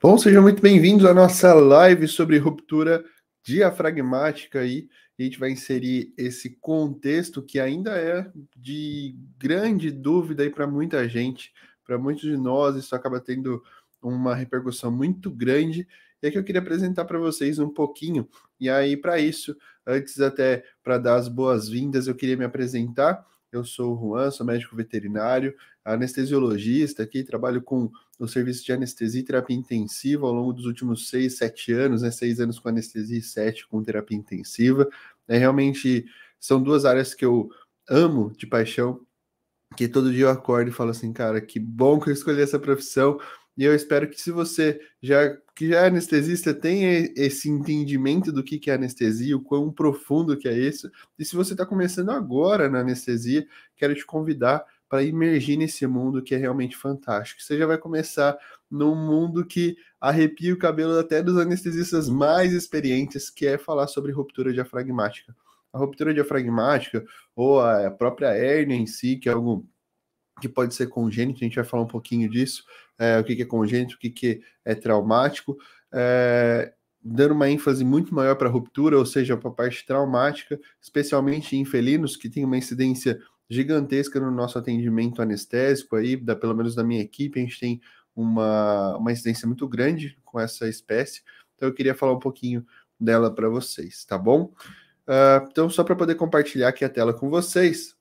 Bom, sejam muito bem-vindos à nossa live sobre ruptura diafragmática aí. A gente vai inserir esse contexto que ainda é de grande dúvida aí para muita gente, para muitos de nós, isso acaba tendo uma repercussão muito grande. E é que eu queria apresentar para vocês um pouquinho. E aí, para isso, antes até para dar as boas-vindas, eu queria me apresentar. Eu sou o Juan, sou médico veterinário, anestesiologista aqui, trabalho com no serviço de anestesia e terapia intensiva ao longo dos últimos 6, 7 anos, né? 6 anos com anestesia e 7 com terapia intensiva. Realmente são duas áreas que eu amo de paixão, que todo dia eu acordo e falo assim, cara, que bom que eu escolhi essa profissão. E eu espero que se você que já é anestesista tenha esse entendimento do que é anestesia, o quão profundo que é isso. E se você está começando agora na anestesia, quero te convidar para imergir nesse mundo que é realmente fantástico. Você já vai começar num mundo que arrepia o cabelo até dos anestesistas mais experientes, que é falar sobre ruptura diafragmática. A ruptura diafragmática ou a própria hérnia em si, que é algo que pode ser congênito, a gente vai falar um pouquinho disso, o que é congênito, o que é traumático, dando uma ênfase muito maior para a ruptura, ou seja, para a parte traumática, especialmente em felinos, que tem uma incidência gigantesca no nosso atendimento anestésico, aí, pelo menos da minha equipe, a gente tem uma incidência muito grande com essa espécie, então eu queria falar um pouquinho dela para vocês, tá bom? Então, só para poder compartilhar aqui a tela com vocês,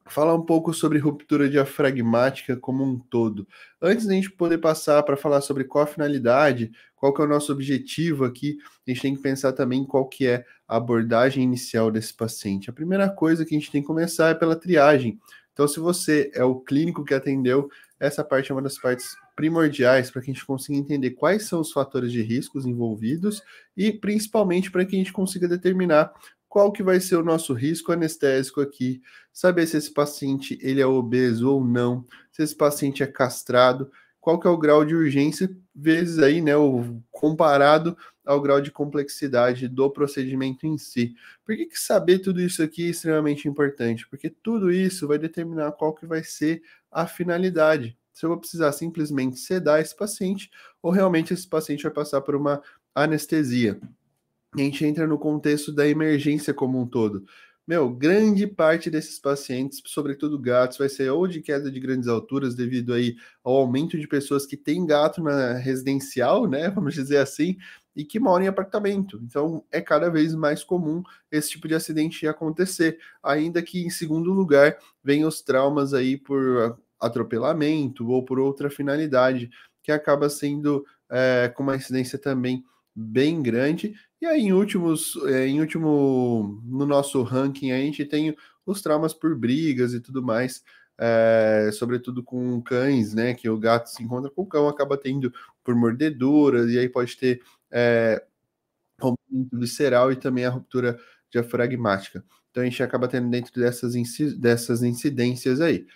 falar um pouco sobre ruptura diafragmática como um todo. Antes da gente poder passar para falar sobre qual a finalidade, qual que é o nosso objetivo aqui, a gente tem que pensar também qual que é a abordagem inicial desse paciente. A primeira coisa que a gente tem que começar é pela triagem. Então, se você é o clínico que atendeu, essa parte é uma das partes primordiais para que a gente consiga entender quais são os fatores de riscos envolvidos e principalmente para que a gente consiga determinar qual que vai ser o nosso risco anestésico aqui, saber se esse paciente ele é obeso ou não, se esse paciente é castrado, qual que é o grau de urgência, vezes aí, né, o comparado ao grau de complexidade do procedimento em si. Por que saber tudo isso aqui é extremamente importante? Porque tudo isso vai determinar qual que vai ser a finalidade. Se eu vou precisar simplesmente sedar esse paciente, ou realmente esse paciente vai passar por uma anestesia. A gente entra no contexto da emergência como um todo. Meu, grande parte desses pacientes, sobretudo gatos, vai ser ou de queda de grandes alturas devido aí ao aumento de pessoas que têm gato na residencial, né, vamos dizer assim, e que moram em apartamento. Então, é cada vez mais comum esse tipo de acidente acontecer, ainda que em segundo lugar venham os traumas aí por atropelamento ou por outra finalidade, que acaba sendo com uma incidência também bem grande. E aí, no nosso ranking, a gente tem os traumas por brigas e tudo mais, sobretudo com cães, né? Que o gato se encontra com o cão, acaba tendo por mordeduras, e aí pode ter rompimento visceral e também a ruptura diafragmática. Então a gente acaba tendo dentro dessas incidências aí.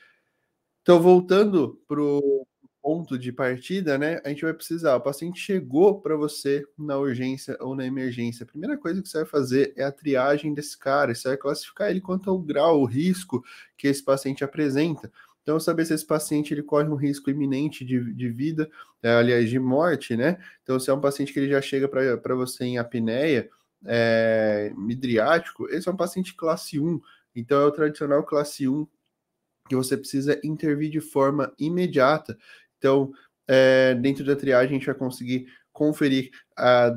Então, voltando para o ponto de partida, né? A gente vai precisar. O paciente chegou para você na urgência ou na emergência. A primeira coisa que você vai fazer é a triagem desse cara. Você vai classificar ele quanto ao grau, o risco que esse paciente apresenta. Então, saber se esse paciente ele corre um risco iminente de vida, aliás, de morte, né? Então, se é um paciente que ele já chega para você em apneia, midriático, esse é um paciente classe 1. Então, é o tradicional classe 1 que você precisa intervir de forma imediata. Então, dentro da triagem, a gente vai conseguir conferir a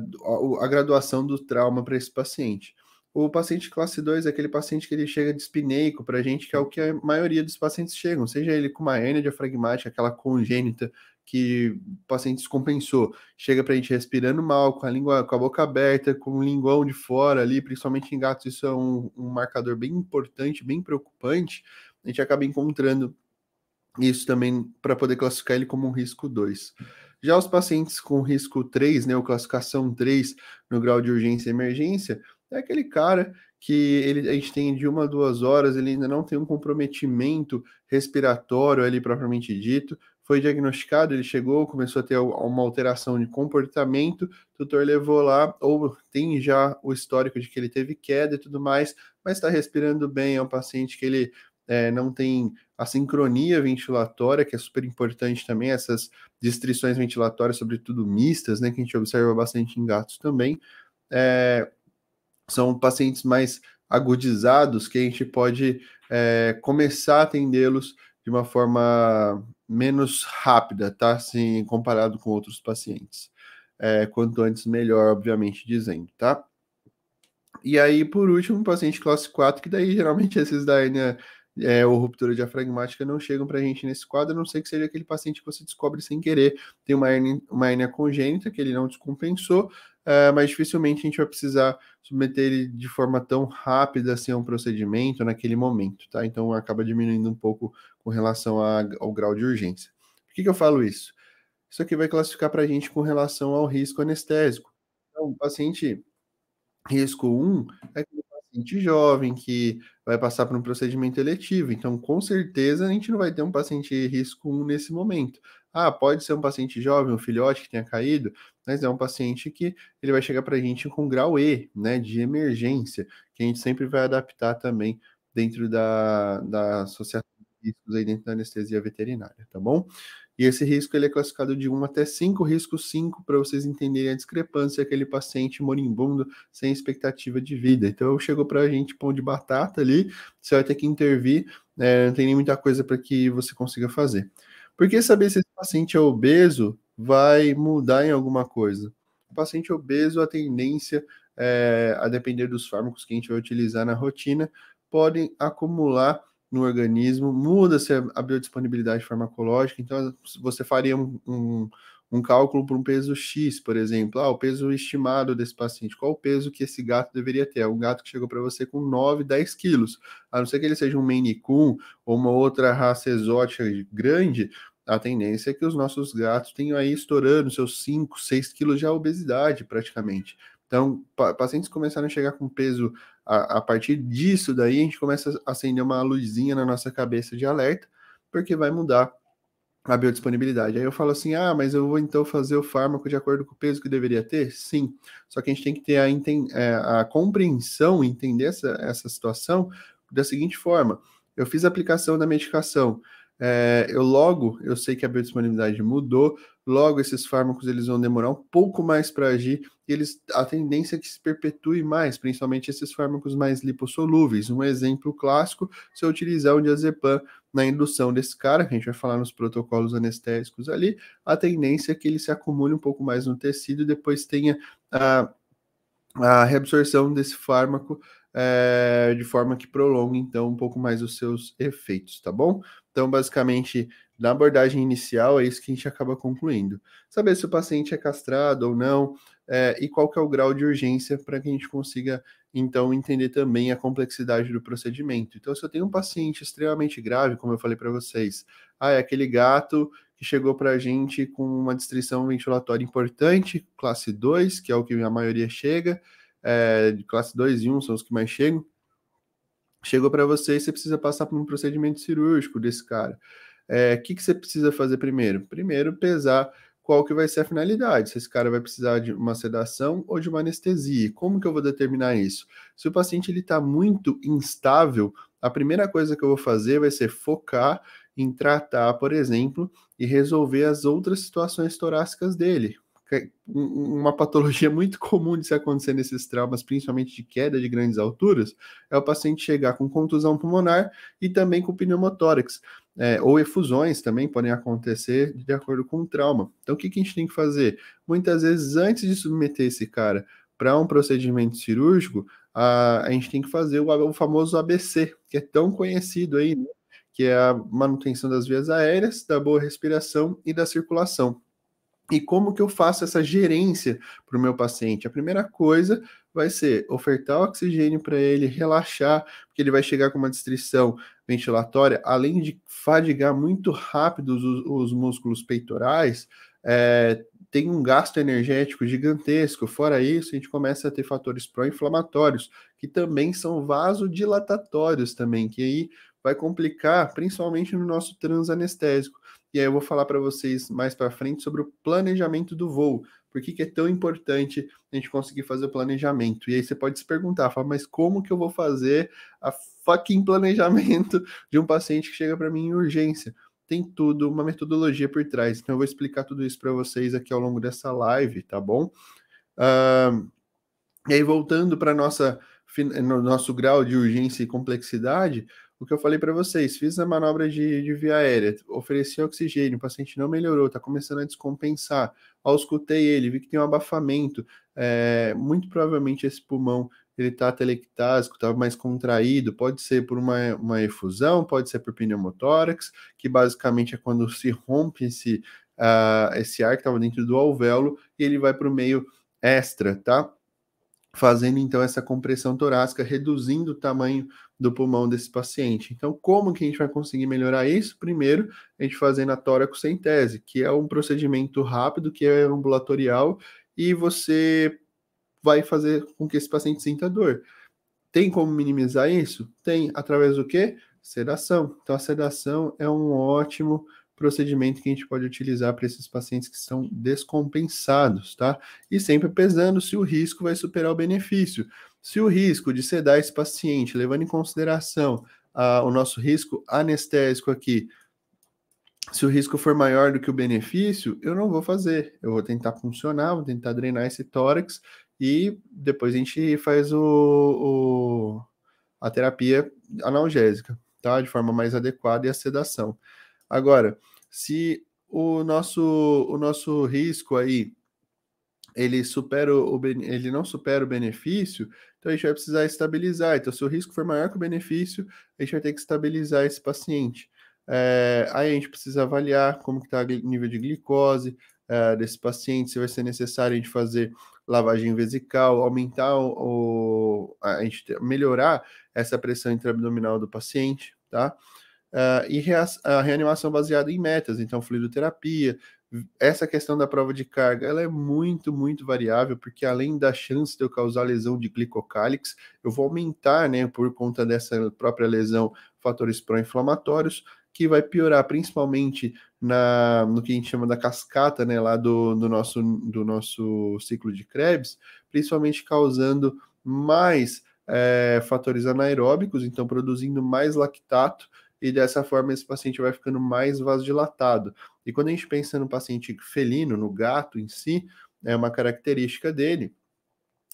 graduação do trauma para esse paciente. O paciente classe 2 é aquele paciente que ele chega dispneico para a gente, que é o que a maioria dos pacientes chegam, seja ele com uma hérnia diafragmática, aquela congênita que o paciente descompensou, chega para a gente respirando mal, com a língua, com a boca aberta, com o linguão de fora ali, principalmente em gatos, isso é um marcador bem importante, bem preocupante. A gente acaba encontrando isso também para poder classificar ele como um risco 2. Já os pacientes com risco 3, né, ou classificação 3 no grau de urgência e emergência, é aquele cara que a gente tem de 1 a 2 horas, ele ainda não tem um comprometimento respiratório ali propriamente dito, foi diagnosticado, ele chegou, começou a ter uma alteração de comportamento, o tutor levou lá, ou tem já o histórico de que ele teve queda e tudo mais, mas está respirando bem, é um paciente que ele não tem a sincronia ventilatória, que é super importante também, essas distrições ventilatórias, sobretudo mistas, né, que a gente observa bastante em gatos também, são pacientes mais agudizados que a gente pode começar a atendê-los de uma forma menos rápida, tá? Assim, comparado com outros pacientes. Quanto antes, melhor, obviamente, dizendo, tá? E aí, por último, paciente classe 4, que daí geralmente esses da hérnia ou ruptura diafragmática não chegam para a gente nesse quadro, a não ser que seja aquele paciente que você descobre sem querer, tem uma hérnia congênita que ele não descompensou, mas dificilmente a gente vai precisar submeter ele de forma tão rápida assim a um procedimento naquele momento, tá? Então acaba diminuindo um pouco com relação ao grau de urgência. Por que eu falo isso? Isso aqui vai classificar para a gente com relação ao risco anestésico. Então, o paciente risco 1 é aquele paciente jovem que vai passar por um procedimento eletivo, então com certeza a gente não vai ter um paciente risco 1 nesse momento. Ah, pode ser um paciente jovem, um filhote que tenha caído, mas é um paciente que ele vai chegar para a gente com grau E, né, de emergência, que a gente sempre vai adaptar também dentro da associação de riscos aí dentro da anestesia veterinária, tá bom? E esse risco ele é classificado de 1 até 5, risco 5, para vocês entenderem a discrepância, aquele paciente moribundo sem expectativa de vida. Então chegou para a gente pão de batata ali, você vai ter que intervir, não tem nem muita coisa para que você consiga fazer. Porque saber se esse paciente é obeso vai mudar em alguma coisa? O paciente obeso, a tendência, a depender dos fármacos que a gente vai utilizar na rotina, podem acumular no organismo, muda-se a biodisponibilidade farmacológica, então você faria um cálculo para um peso X, por exemplo, o peso estimado desse paciente, qual o peso que esse gato deveria ter? É um gato que chegou para você com 9, 10 quilos, a não ser que ele seja um Maine Coon ou uma outra raça exótica grande, a tendência é que os nossos gatos tenham aí estourando seus 5, 6 quilos de obesidade praticamente. Então, pacientes começaram a chegar com peso a partir disso daí, a gente começa a acender uma luzinha na nossa cabeça de alerta, porque vai mudar a biodisponibilidade. Aí eu falo assim, mas eu vou então fazer o fármaco de acordo com o peso que deveria ter? Sim, só que a gente tem que ter a compreensão, entender essa situação da seguinte forma, eu fiz a aplicação da medicação, eu sei que a biodisponibilidade mudou, logo esses fármacos eles vão demorar um pouco mais para agir, e a tendência é que se perpetue mais, principalmente esses fármacos mais lipossolúveis. Um exemplo clássico, se eu utilizar um diazepam na indução desse cara, que a gente vai falar nos protocolos anestésicos ali, a tendência é que ele se acumule um pouco mais no tecido e depois tenha a reabsorção desse fármaco de forma que prolongue, então, um pouco mais os seus efeitos, tá bom? Então, basicamente, na abordagem inicial, é isso que a gente acaba concluindo. Saber se o paciente é castrado ou não, e qual que é o grau de urgência para que a gente consiga, então, entender também a complexidade do procedimento. Então, se eu tenho um paciente extremamente grave, como eu falei para vocês, é aquele gato que chegou para a gente com uma distrição ventilatória importante, classe 2, que é o que a maioria chega, de classe 2 e 1 são os que mais chegam, chegou para você e você precisa passar por um procedimento cirúrgico desse cara. O que você precisa fazer primeiro? Primeiro, pesar qual que vai ser a finalidade, se esse cara vai precisar de uma sedação ou de uma anestesia. Como que eu vou determinar isso? Se o paciente está muito instável, a primeira coisa que eu vou fazer vai ser focar em tratar, por exemplo, e resolver as outras situações torácicas dele. Uma patologia muito comum de se acontecer nesses traumas, principalmente de queda de grandes alturas, é o paciente chegar com contusão pulmonar e também com pneumotórax. Ou efusões também podem acontecer de acordo com o trauma. Então, o que a gente tem que fazer? Muitas vezes, antes de submeter esse cara para um procedimento cirúrgico, a gente tem que fazer o famoso ABC, que é tão conhecido aí, né? Que é a manutenção das vias aéreas, da boa respiração e da circulação. E como que eu faço essa gerência para o meu paciente? A primeira coisa vai ser ofertar oxigênio para ele, relaxar, porque ele vai chegar com uma distrição ventilatória, além de fadigar muito rápido os músculos peitorais, tem um gasto energético gigantesco. Fora isso, a gente começa a ter fatores pró-inflamatórios, que também são vasodilatatórios também, que aí vai complicar, principalmente no nosso transanestésico. E aí eu vou falar para vocês mais para frente sobre o planejamento do voo. Por que é tão importante a gente conseguir fazer o planejamento? E aí você pode se perguntar, mas como que eu vou fazer a fucking planejamento de um paciente que chega para mim em urgência. Tem tudo, uma metodologia por trás. Então, eu vou explicar tudo isso para vocês aqui ao longo dessa live, tá bom? E aí, voltando para no nosso grau de urgência e complexidade, o que eu falei para vocês, fiz a manobra de via aérea, ofereci oxigênio, o paciente não melhorou, está começando a descompensar. Auscultei ele, vi que tem um abafamento, muito provavelmente esse pulmão ele está atelectásico, está mais contraído, pode ser por uma efusão, pode ser por pneumotórax, que basicamente é quando se rompe esse ar que estava dentro do alvéolo e ele vai para o meio extra, tá? Fazendo então essa compressão torácica, reduzindo o tamanho do pulmão desse paciente. Então, como que a gente vai conseguir melhorar isso? Primeiro, a gente fazendo a toracocentese, que é um procedimento rápido, que é ambulatorial, e você vai fazer com que esse paciente sinta dor. Tem como minimizar isso? Tem, através do quê? Sedação. Então, a sedação é um ótimo procedimento que a gente pode utilizar para esses pacientes que estão descompensados, tá? E sempre pesando se o risco vai superar o benefício. Se o risco de sedar esse paciente, levando em consideração o nosso risco anestésico aqui, se o risco for maior do que o benefício, eu não vou fazer. Eu vou tentar funcionar, vou tentar drenar esse tórax e depois a gente faz a terapia analgésica, tá? De forma mais adequada e a sedação. Agora, se o nosso risco aí ele não supera o benefício, então a gente vai precisar estabilizar. Então, se o risco for maior que o benefício, a gente vai ter que estabilizar esse paciente. Aí a gente precisa avaliar como que está o nível de glicose desse paciente, se vai ser necessário a gente fazer lavagem vesical, aumentar a gente melhorar essa pressão intraabdominal do paciente, tá? E a reanimação baseada em metas, então fluidoterapia. Essa questão da prova de carga, ela é muito, muito variável, porque além da chance de eu causar lesão de glicocálix, eu vou aumentar, né, por conta dessa própria lesão, fatores pró-inflamatórios, que vai piorar principalmente no que a gente chama da cascata, né, lá do nosso ciclo de Krebs, principalmente causando mais fatores anaeróbicos, então produzindo mais lactato, e dessa forma esse paciente vai ficando mais vasodilatado. E quando a gente pensa no paciente felino, no gato em si, é uma característica dele,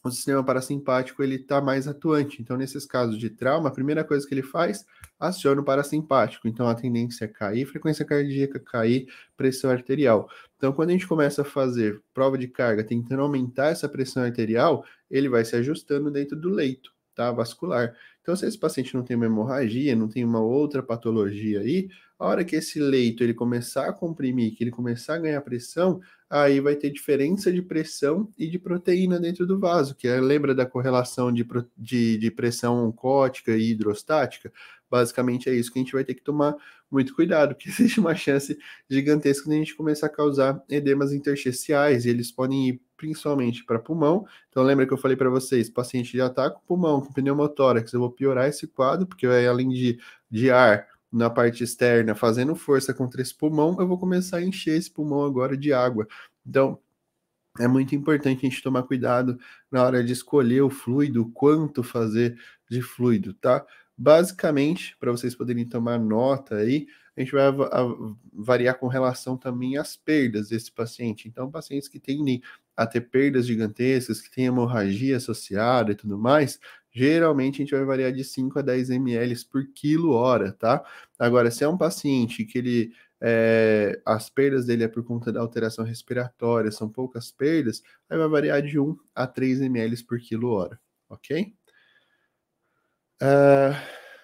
o sistema parasimpático ele está mais atuante. Então, nesses casos de trauma, a primeira coisa que ele faz, aciona o parasimpático. Então, a tendência é cair, frequência cardíaca, cair, pressão arterial. Então, quando a gente começa a fazer prova de carga, tentando aumentar essa pressão arterial, ele vai se ajustando dentro do leito, tá? Vascular. Então, se esse paciente não tem uma hemorragia, não tem uma outra patologia aí, a hora que esse leito ele começar a comprimir, que ele começar a ganhar pressão, aí vai ter diferença de pressão e de proteína dentro do vaso, lembra da correlação de pressão oncótica e hidrostática? Basicamente é isso que a gente vai ter que tomar muito cuidado, porque existe uma chance gigantesca de a gente começar a causar edemas intersticiais, e eles podem ir principalmente para pulmão. Então lembra que eu falei para vocês, o paciente já está com pulmão, com pneumotórax, eu vou piorar esse quadro, porque além de ar na parte externa, fazendo força contra esse pulmão, eu vou começar a encher esse pulmão agora de água. Então, é muito importante a gente tomar cuidado na hora de escolher o fluido, quanto fazer de fluido, tá? Basicamente, para vocês poderem tomar nota aí, a gente vai variar com relação também às perdas desse paciente. Então, pacientes que tendem a ter perdas gigantescas, que têm hemorragia associada e tudo mais, geralmente a gente vai variar de 5 a 10 ml por quilo hora, tá? Agora, se é um paciente que as perdas dele é por conta da alteração respiratória, são poucas perdas, aí vai variar de 1 a 3 ml por quilo hora, ok?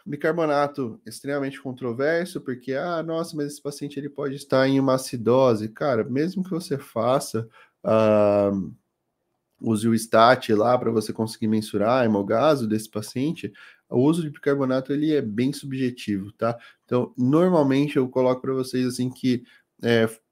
Bicarbonato extremamente controverso, porque, nossa, mas esse paciente ele pode estar em uma acidose. Cara, mesmo que você faça, use o STAT lá para você conseguir mensurar a hemogaso desse paciente, o uso de bicarbonato ele é bem subjetivo, tá? Então, normalmente eu coloco para vocês assim que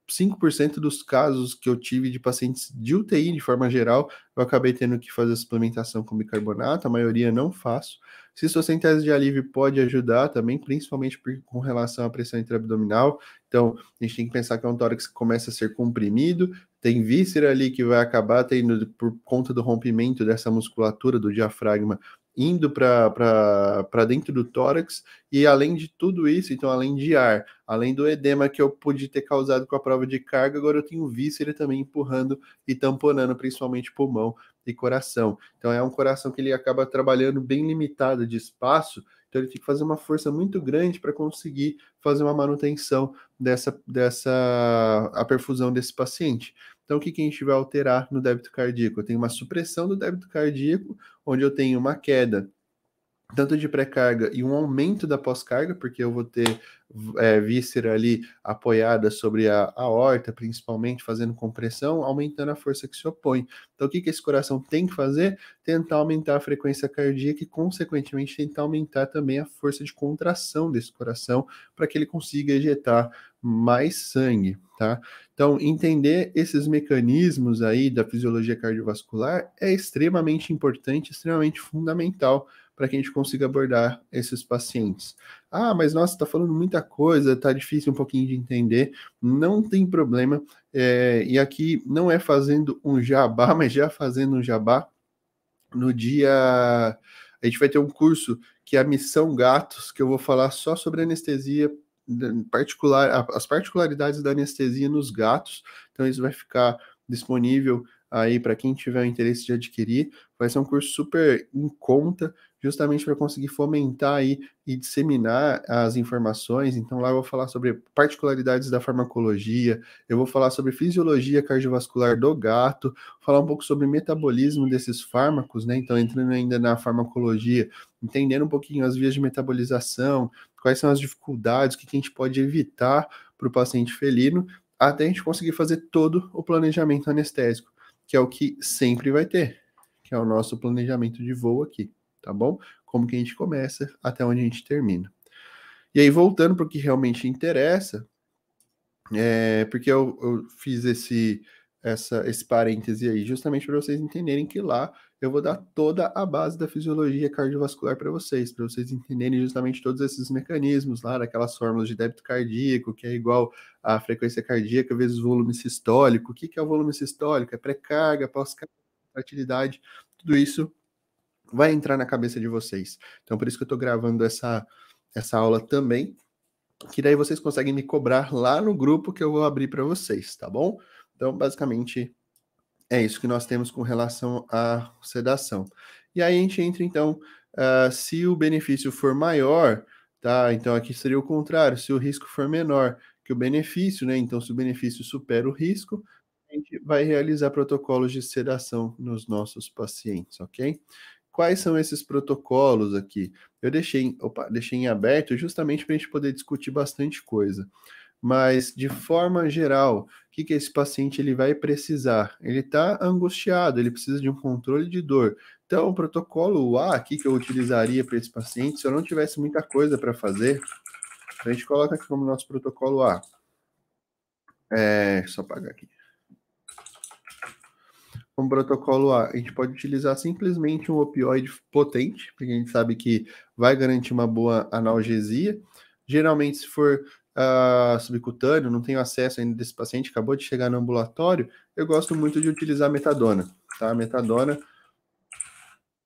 5% dos casos que eu tive de pacientes de UTI, de forma geral, eu acabei tendo que fazer suplementação com bicarbonato, a maioria não faço. Cistocentese de alívio pode ajudar também, principalmente com relação à pressão intraabdominal. Então, a gente tem que pensar que é um tórax que começa a ser comprimido, tem víscera ali que vai acabar tendo, por conta do rompimento dessa musculatura do diafragma, indo para dentro do tórax, e além de tudo isso, então, além de ar, além do edema que eu pude ter causado com a prova de carga, agora eu tenho víscera também empurrando e tamponando, principalmente pulmão e coração. Então, é um coração que ele acaba trabalhando bem limitado de espaço, então ele tem que fazer uma força muito grande para conseguir fazer uma manutenção a perfusão desse paciente. Então, o que que a gente vai alterar no débito cardíaco? Eu tenho uma supressão do débito cardíaco, onde eu tenho uma queda tanto de pré-carga e um aumento da pós-carga, porque eu vou ter víscera ali apoiada sobre a aorta, principalmente fazendo compressão, aumentando a força que se opõe. Então, o que que esse coração tem que fazer? Tentar aumentar a frequência cardíaca e, consequentemente, tentar aumentar também a força de contração desse coração para que ele consiga ejetar mais sangue, tá? Então, entender esses mecanismos aí da fisiologia cardiovascular é extremamente importante, extremamente fundamental para que a gente consiga abordar esses pacientes. Ah, mas nossa, está falando muita coisa, tá difícil um pouquinho de entender. Não tem problema. E aqui não é fazendo um jabá, mas já fazendo um jabá. No dia. A gente vai ter um curso que é a Missão Gatos, que eu vou falar só sobre anestesia particular, as particularidades da anestesia nos gatos. Então, isso vai ficar disponível aí para quem tiver o interesse de adquirir. Vai ser um curso super em conta, justamente para conseguir fomentar aí e disseminar as informações. Então, lá eu vou falar sobre particularidades da farmacologia, eu vou falar sobre fisiologia cardiovascular do gato, falar um pouco sobre metabolismo desses fármacos, né? Então, entrando ainda na farmacologia, entendendo um pouquinho as vias de metabolização, quais são as dificuldades, o que a gente pode evitar para o paciente felino, até a gente conseguir fazer todo o planejamento anestésico, que é o que sempre vai ter, que é o nosso planejamento de voo aqui, tá bom? Como que a gente começa até onde a gente termina. E aí, voltando para o que realmente interessa, porque eu fiz esse parêntese aí, justamente para vocês entenderem que lá eu vou dar toda a base da fisiologia cardiovascular para vocês entenderem justamente todos esses mecanismos lá, daquelas fórmulas de débito cardíaco, que é igual a frequência cardíaca vezes o volume sistólico. O que que é o volume sistólico? É pré-carga, pós-carga, tratilidade, tudo isso vai entrar na cabeça de vocês. Então, por isso que eu estou gravando essa aula também, que daí vocês conseguem me cobrar lá no grupo que eu vou abrir para vocês, tá bom? Então, basicamente, é isso que nós temos com relação à sedação. E aí a gente entra, então, se o benefício for maior, tá? Então aqui seria o contrário, se o risco for menor que o benefício, né? Então, se o benefício supera o risco, a gente vai realizar protocolos de sedação nos nossos pacientes, ok? Quais são esses protocolos aqui? Eu deixei em aberto justamente para a gente poder discutir bastante coisa. Mas, de forma geral, o que que esse paciente ele vai precisar? Ele está angustiado, ele precisa de um controle de dor. Então, o protocolo A aqui que eu utilizaria para esse paciente, se eu não tivesse muita coisa para fazer, a gente coloca aqui como nosso protocolo A. Só apagar aqui. Como protocolo A, a gente pode utilizar simplesmente um opioide potente, porque a gente sabe que vai garantir uma boa analgesia. Geralmente, se for subcutâneo, não tenho acesso ainda desse paciente, acabou de chegar no ambulatório, eu gosto muito de utilizar metadona, tá? Metadona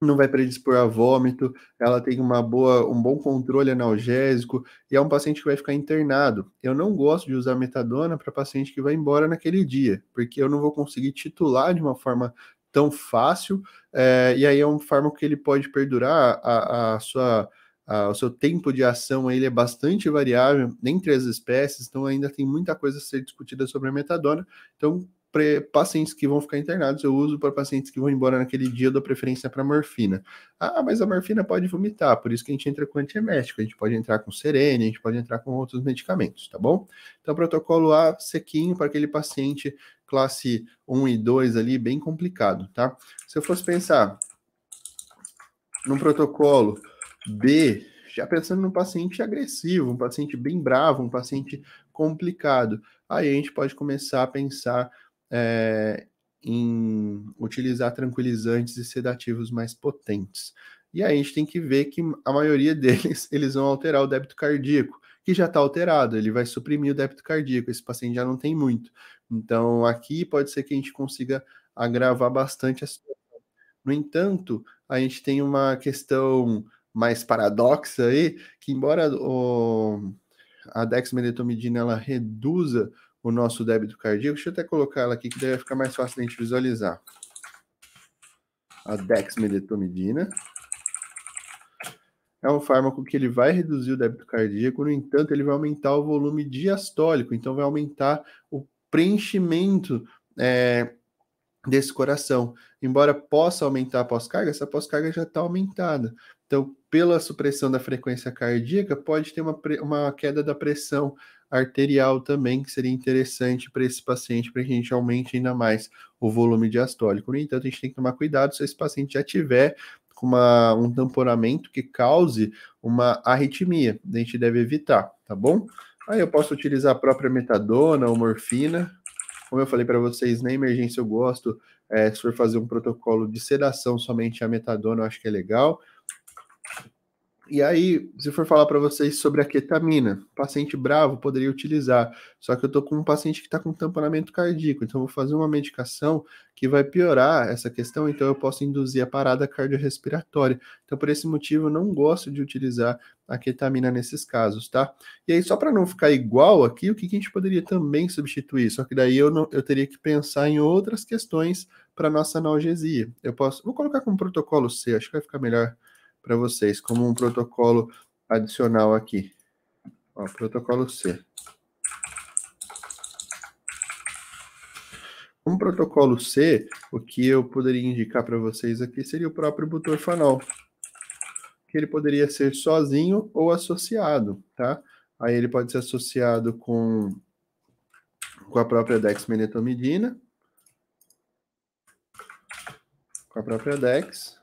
não vai predispor a vômito, ela tem um bom controle analgésico, e é um paciente que vai ficar internado. Eu não gosto de usar metadona para paciente que vai embora naquele dia, porque eu não vou conseguir titular de uma forma tão fácil, e aí é um fármaco que ele pode perdurar, o seu tempo de ação ele é bastante variável entre as espécies, então ainda tem muita coisa a ser discutida sobre a metadona, então para pacientes que vão ficar internados, eu uso para pacientes que vão embora naquele dia, eu dou preferência para morfina. Ah, mas a morfina pode vomitar, por isso que a gente entra com antiemético, a gente pode entrar com serene, a gente pode entrar com outros medicamentos, tá bom? Então, protocolo A, sequinho para aquele paciente classe 1 e 2 ali, bem complicado, tá? Se eu fosse pensar num protocolo B, já pensando num paciente agressivo, um paciente bem bravo, um paciente complicado, aí a gente pode começar a pensar em utilizar tranquilizantes e sedativos mais potentes. E aí a gente tem que ver que a maioria deles, eles vão alterar o débito cardíaco, que já está alterado, ele vai suprimir o débito cardíaco, esse paciente já não tem muito. Então aqui pode ser que a gente consiga agravar bastante a situação. No entanto, a gente tem uma questão mais paradoxa aí, que embora a dexmedetomidina ela reduza o nosso débito cardíaco, deixa eu até colocar ela aqui que daí vai ficar mais fácil de a gente visualizar. A dexmedetomidina é um fármaco que ele vai reduzir o débito cardíaco, no entanto, ele vai aumentar o volume diastólico, então vai aumentar o preenchimento desse coração. Embora possa aumentar a pós-carga, essa pós-carga já está aumentada. Então, pela supressão da frequência cardíaca, pode ter uma queda da pressão arterial também, que seria interessante para esse paciente, para que a gente aumente ainda mais o volume diastólico. No entanto, a gente tem que tomar cuidado se esse paciente já tiver com um tamponamento que cause uma arritmia. A gente deve evitar, tá bom? Aí eu posso utilizar a própria metadona ou morfina. Como eu falei para vocês, na emergência eu gosto, se for fazer um protocolo de sedação somente a metadona, eu acho que é legal. E aí, se for falar para vocês sobre a ketamina, paciente bravo poderia utilizar, só que eu estou com um paciente que está com tamponamento cardíaco, então eu vou fazer uma medicação que vai piorar essa questão, então eu posso induzir a parada cardiorrespiratória. Então, por esse motivo, eu não gosto de utilizar a ketamina nesses casos, tá? E aí, só para não ficar igual aqui, o que a gente poderia também substituir? Só que daí eu teria que pensar em outras questões para nossa analgesia. Vou colocar como protocolo C, acho que vai ficar melhor para vocês, como um protocolo adicional aqui. Ó, protocolo C. Um protocolo C, o que eu poderia indicar para vocês aqui seria o próprio butorfanol, que ele poderia ser sozinho ou associado, tá? Aí ele pode ser associado com a própria dexmedetomidina, com a própria dex,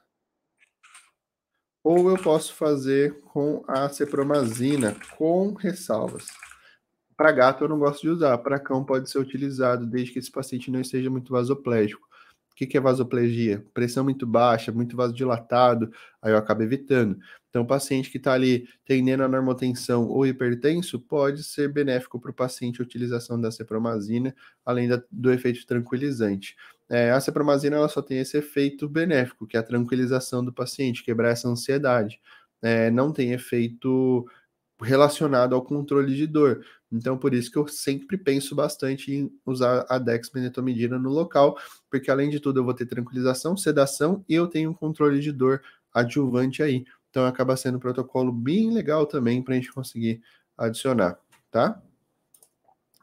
ou eu posso fazer com a cepromazina, com ressalvas. Para gato eu não gosto de usar, para cão pode ser utilizado desde que esse paciente não esteja muito vasoplégico. O que é vasoplegia? Pressão muito baixa, muito vasodilatado, aí eu acabo evitando. Então, o paciente que está ali tendendo a normotensão ou hipertenso, pode ser benéfico para o paciente a utilização da cepromazina, além do efeito tranquilizante. A cepromazina ela só tem esse efeito benéfico, que é a tranquilização do paciente, quebrar essa ansiedade. Não tem efeito relacionado ao controle de dor. Então, por isso que eu sempre penso bastante em usar a dexmedetomidina no local, porque além de tudo eu vou ter tranquilização, sedação e eu tenho um controle de dor adjuvante aí. Então, acaba sendo um protocolo bem legal também para a gente conseguir adicionar, tá?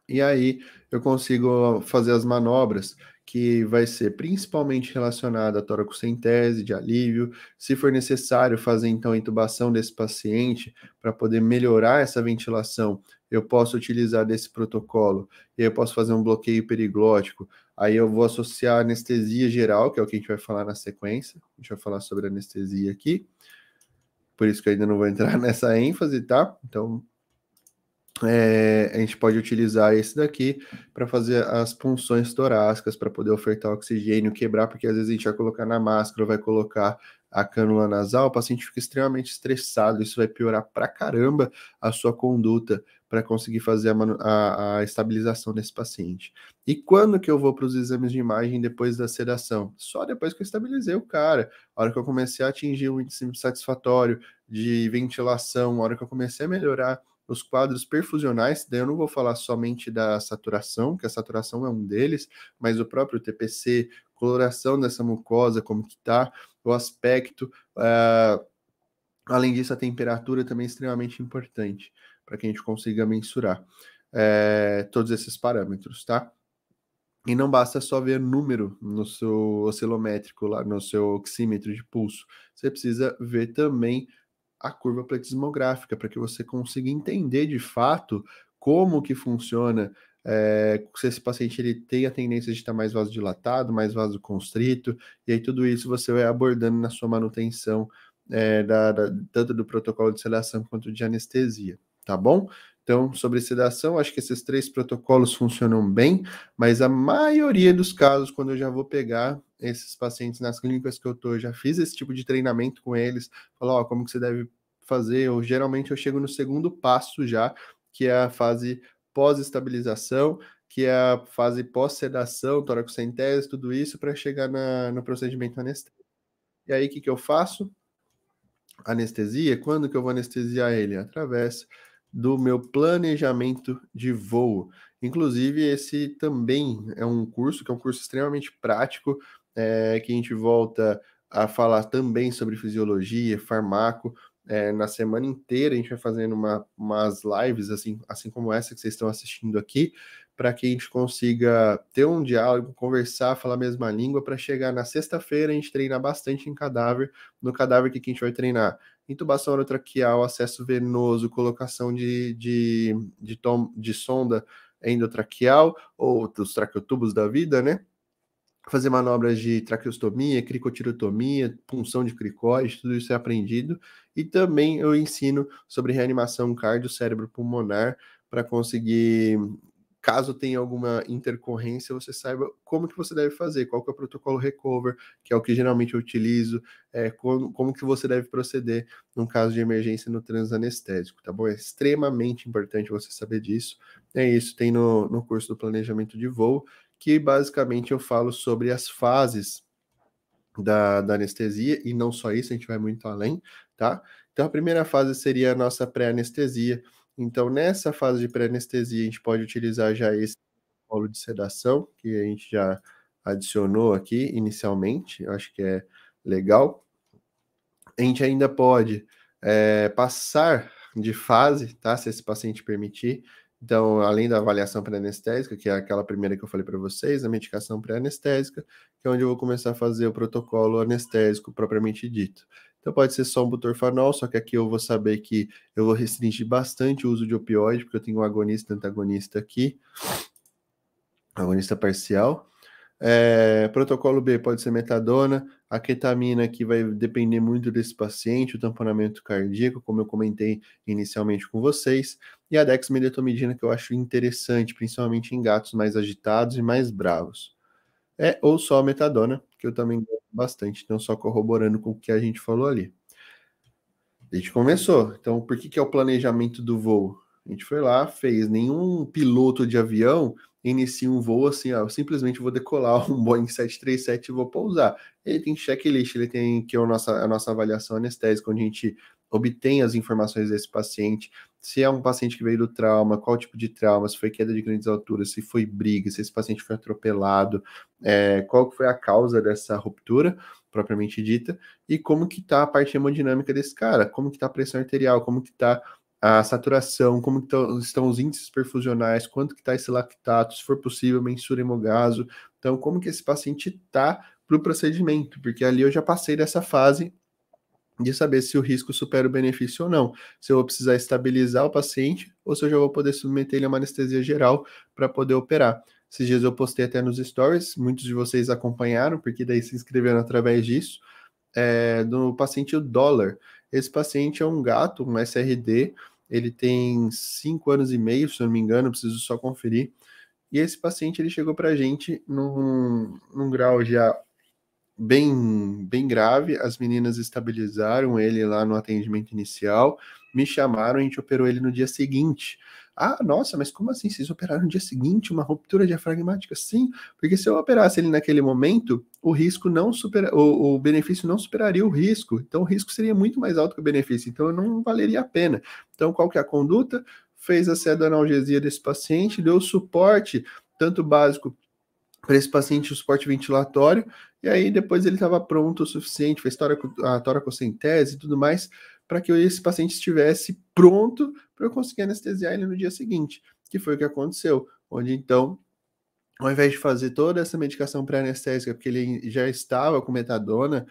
E aí eu consigo fazer as manobras que vai ser principalmente relacionada à toracocentese, de alívio. Se for necessário fazer então a intubação desse paciente para poder melhorar essa ventilação, eu posso utilizar desse protocolo. E aí eu posso fazer um bloqueio periglótico. Aí eu vou associar anestesia geral, que é o que a gente vai falar na sequência. A gente vai falar sobre anestesia aqui. Por isso que eu ainda não vou entrar nessa ênfase, tá? Então, a gente pode utilizar esse daqui para fazer as punções torácicas, para poder ofertar oxigênio, quebrar, porque às vezes a gente vai colocar na máscara, vai colocar a cânula nasal, o paciente fica extremamente estressado, isso vai piorar pra caramba a sua conduta para conseguir fazer a estabilização desse paciente. E quando que eu vou para os exames de imagem depois da sedação? Só depois que eu estabilizei o cara. A hora que eu comecei a atingir um índice satisfatório de ventilação, a hora que eu comecei a melhorar os quadros perfusionais, daí eu não vou falar somente da saturação, que a saturação é um deles, mas o próprio TPC, coloração dessa mucosa, como que tá, o aspecto, além disso, a temperatura também é extremamente importante, para que a gente consiga mensurar todos esses parâmetros, tá? E não basta só ver número no seu oscilométrico, lá no seu oxímetro de pulso, você precisa ver também a curva plexismográfica, para que você consiga entender de fato como que funciona, se esse paciente ele tem a tendência de estar mais vasodilatado, mais vasoconstrito, e aí tudo isso você vai abordando na sua manutenção, tanto do protocolo de sedação quanto de anestesia, tá bom? Então, sobre sedação, acho que esses 3 protocolos funcionam bem, mas a maioria dos casos, quando eu já vou pegar esses pacientes nas clínicas que eu tô, já fiz esse tipo de treinamento com eles, falar, ó, como que você deve fazer, geralmente eu chego no segundo passo já, que é a fase pós-estabilização, que é a fase pós-sedação, toracocentese, tudo isso, para chegar no procedimento anestésico. E aí, o que eu faço? Anestesia, quando que eu vou anestesiar ele? Através do meu planejamento de voo. Inclusive, esse também é um curso que é um curso extremamente prático, que a gente volta a falar também sobre fisiologia, farmaco. Na semana inteira a gente vai fazendo umas lives, assim como essa que vocês estão assistindo aqui, para que a gente consiga ter um diálogo, conversar, falar a mesma língua, para chegar na sexta-feira a gente treinar bastante em cadáver. No cadáver, o que a gente vai treinar? Intubação orotraqueal, acesso venoso, colocação de sonda endotraqueal, ou dos traqueotubos da vida, né? Fazer manobras de traqueostomia, cricotirotomia, punção de cricóide, tudo isso é aprendido. E também eu ensino sobre reanimação cardio-cérebro pulmonar para conseguir, caso tenha alguma intercorrência, você saiba como que você deve fazer, qual que é o protocolo recover, que é o que geralmente eu utilizo, como que você deve proceder num caso de emergência no transanestésico, tá bom? É extremamente importante você saber disso. É isso, tem no curso do planejamento de voo, que basicamente eu falo sobre as fases da anestesia, e não só isso, a gente vai muito além, tá? Então, a primeira fase seria a nossa pré-anestesia. Então, nessa fase de pré-anestesia, a gente pode utilizar já esse protocolo de sedação, que a gente já adicionou aqui inicialmente, eu acho que é legal. A gente ainda pode passar de fase, tá? Se esse paciente permitir. Então, além da avaliação pré-anestésica, que é aquela primeira que eu falei para vocês, a medicação pré-anestésica, que é onde eu vou começar a fazer o protocolo anestésico propriamente dito. Então, pode ser só um butorfanol, só que aqui eu vou saber que eu vou restringir bastante o uso de opioide, porque eu tenho um agonista e antagonista aqui, agonista parcial. Protocolo B pode ser metadona, a ketamina que vai depender muito desse paciente, o tamponamento cardíaco, como eu comentei inicialmente com vocês, e a dexmedetomidina que eu acho interessante, principalmente em gatos mais agitados e mais bravos. Ou só a metadona, que eu também gosto bastante, então só corroborando com o que a gente falou ali. A gente começou, então por que é o planejamento do voo? A gente foi lá, fez, nenhum piloto de avião inicia um voo assim, ó, eu simplesmente vou decolar um Boeing 737 e vou pousar. Ele tem checklist, ele tem que é a nossa avaliação anestésica, onde a gente obtém as informações desse paciente, se é um paciente que veio do trauma, qual tipo de trauma, se foi queda de grandes alturas, se foi briga, se esse paciente foi atropelado, qual que foi a causa dessa ruptura, propriamente dita, e como que tá a parte hemodinâmica desse cara, como que tá a pressão arterial, como que tá a saturação, como estão os índices perfusionais, quanto que está esse lactato, se for possível, mensura hemogaso. Então, como que esse paciente está para o procedimento, porque ali eu já passei dessa fase de saber se o risco supera o benefício ou não, se eu vou precisar estabilizar o paciente ou se eu já vou poder submeter ele a uma anestesia geral para poder operar. Esses dias eu postei até nos stories, muitos de vocês acompanharam, porque daí se inscreveram através disso, do paciente Dollar. Esse paciente é um gato, um SRD, ele tem 5 anos e meio, se eu não me engano, preciso só conferir. E esse paciente ele chegou para a gente num grau já bem grave. As meninas estabilizaram ele lá no atendimento inicial, me chamaram, a gente operou ele no dia seguinte. Ah, nossa, mas como assim? Vocês operaram no dia seguinte uma ruptura diafragmática? Sim, porque se eu operasse ele naquele momento, o risco não supera, o benefício não superaria o risco. Então o risco seria muito mais alto que o benefício. Então não valeria a pena. Então qual que é a conduta? Fez a pseudoanalgesia desse paciente, deu suporte, tanto básico para esse paciente, o suporte ventilatório, e aí depois ele estava pronto o suficiente, fez a toracocentese e tudo mais, para que esse paciente estivesse pronto para eu conseguir anestesiar ele no dia seguinte, que foi o que aconteceu, onde então, ao invés de fazer toda essa medicação pré-anestésica, porque ele já estava com metadona,